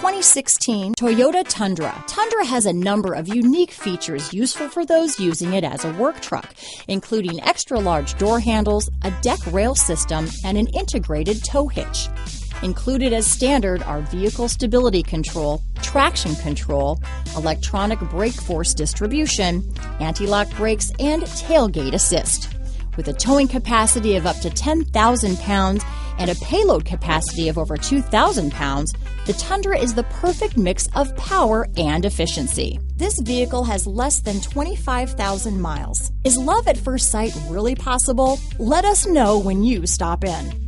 2016 Toyota Tundra. Tundra has a number of unique features useful for those using it as a work truck, including extra large door handles, a deck rail system, and an integrated tow hitch. Included as standard are vehicle stability control, traction control, electronic brake force distribution, anti-lock brakes, and tailgate assist. With a towing capacity of up to 10,000 pounds and a payload capacity of over 2,000 pounds, the Tundra is the perfect mix of power and efficiency. This vehicle has less than 25,000 miles. Is love at first sight really possible? Let us know when you stop in.